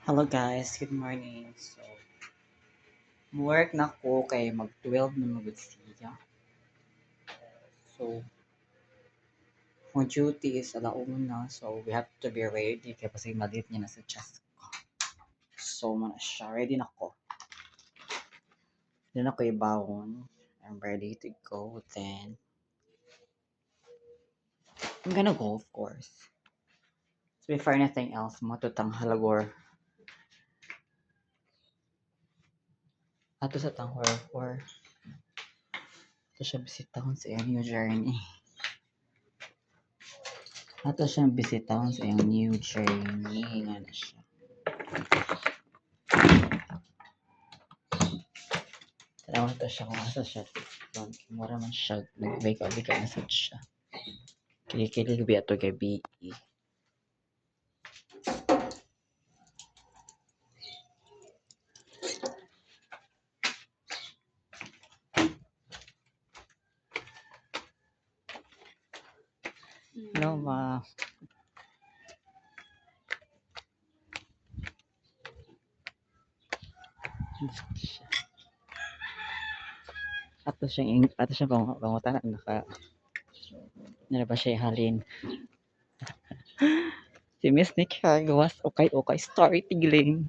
Hello guys, good morning. So, work na ko kay mag-12 na magod siya. So, ang duty is alauna, so we have to be ready kaya kasi malit niya na sa chest ko. So, man siya, ready na ko. Then ako ibawon. I'm ready to go. Then, I'm gonna go of course. So, before anything else, matutang halagor. Ato sa tang horror. Ito siya bisitahon sa iyong new journey. Ato siyang bisitahon sa iyong new journey. Nga na siya. Tanawan to siya kung asa siya. Mura man siya. Nag-wake message siya. Kili-kili gabi ato gabi. Hello, ma. Ato siyang pangutan na nara ba siya halin. Si Miss Nick gawas okay story tigling.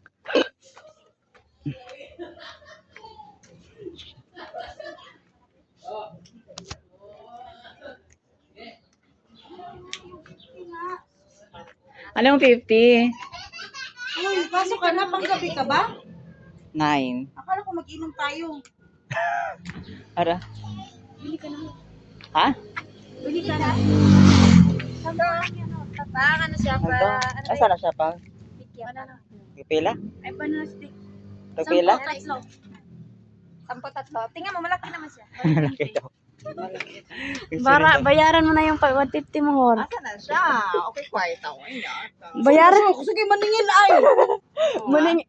Anong 50? Uy, pasok ka na, panggabi ka ba? 9. Akala ko mag-inom tayo. Ara? Bili ka na. Ha? Bili ka na. Tatangan na siya Ano? Asa na siya pa? Banana. Pipila? Ay, banana stick. Pipila? Sampo tatlo. Tingnan mo, malaki naman siya. Malaki daw. Bayaran mo na yung 150 mo, Hor. Asa na siya? Okay, quiet ako. Bayaran. Kusugay maningil ay. Maning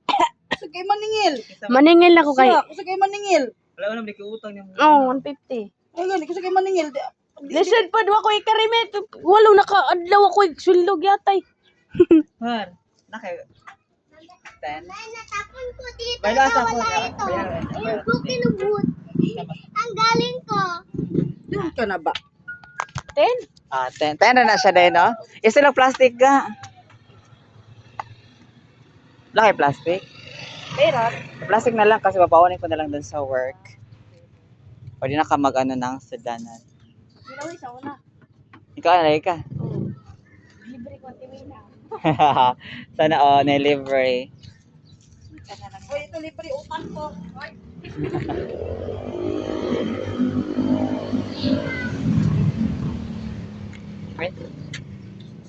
Kusugay maningil. maningil ako kay. Kusugay maningil. Wala na may utang niya. Oh, 150. Ay, gani, kusugay maningil. Listen pa duwa ko ikarimit. Walo naka-adlaw ako sweldo gyatay. Har. Nakay 10. Natapon ko dito Baila sa ko. Ayun ko kinubut. Ang galing ko. Doon ka na ba? 10. Ah, 10 na siya din, no? Isa lang plastic ka. Laki plastic. Pero, Plastic na lang kasi papawanin ko na lang dun sa work. Pwede na ka mag-ano ng sedanan. ginawi sa una. Ikaw, alay ka. Libre ko timina. Sana, na-livery. Uy, ito libre utang ko. Uy.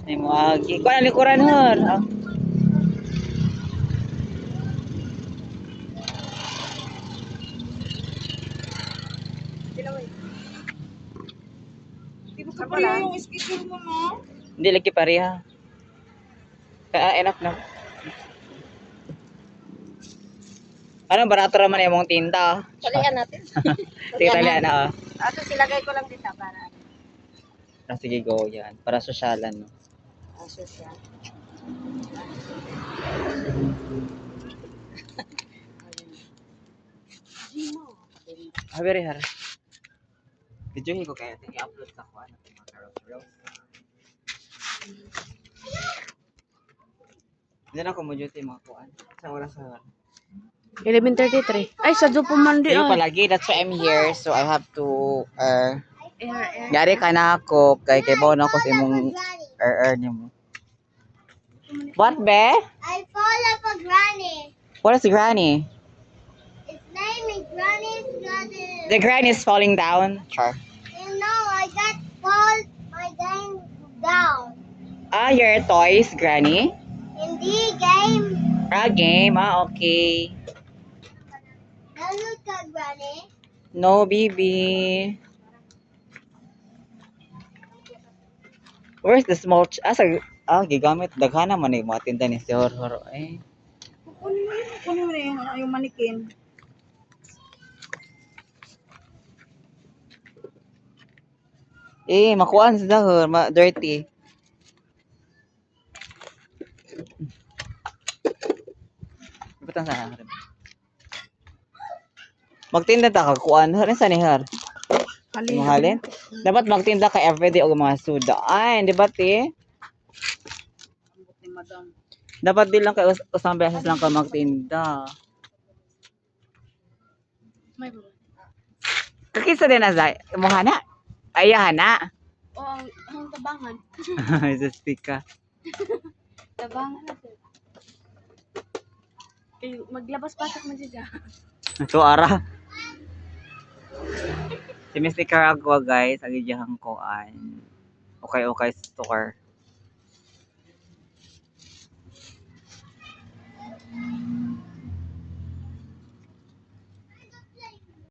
Ay mo, agi. Kuha na likuran, hor. Oh. Ginawi. Hindi mo ka pala yung schedule mo, no? Hindi lagi pareha. Kaya enough na. Ano, barato naman yung mong tinta. Talian natin. Sige, talian na. Ato silagay ko lang dito para. Sige, go yan. Para sosyalan, no? Aso siya. Very hard. Videohin ko kaya i-upload sa ko ano mga carousel. Hindi na ako mo duty mga kuan. Sa oras sa 11:33. Ay, sa Jopo Mandi Ayun ay. palagi, that's why I'm here. So I have to yari ka na ako kay Bono ako sa imong ni mo. What be? I follow for Granny. What is Granny? Its name is Granny's Garden. The granny is falling down. Sure. You know, I got fall my game down. Ah, your toys, Granny? Hindi game. Game. Okay. Nanood ka, Granny? No, baby. Where's the small gigamit. Daghan naman eh. Mga tinda ni si Hor. Eh. Kunin mo na yung manikin. Makuhaan sa Hor. Dirty. Butang sana. Magtinda ta ka kuan. Harin sa nihar. Mahalin. Dapat magtinda ka everyday og mga suda. Ay, di ba ti? Dapat di lang kay usang beses lang ka magtinda. May ba? Kakisa din na zay. Mohana. Ayahan na. Oo, ang tabangan. Just ka. Tabangan natin. Eh, maglabas-pasok man siya. So ara. Si Miss Nicaragua guys, agidyahan ko an. Okay store.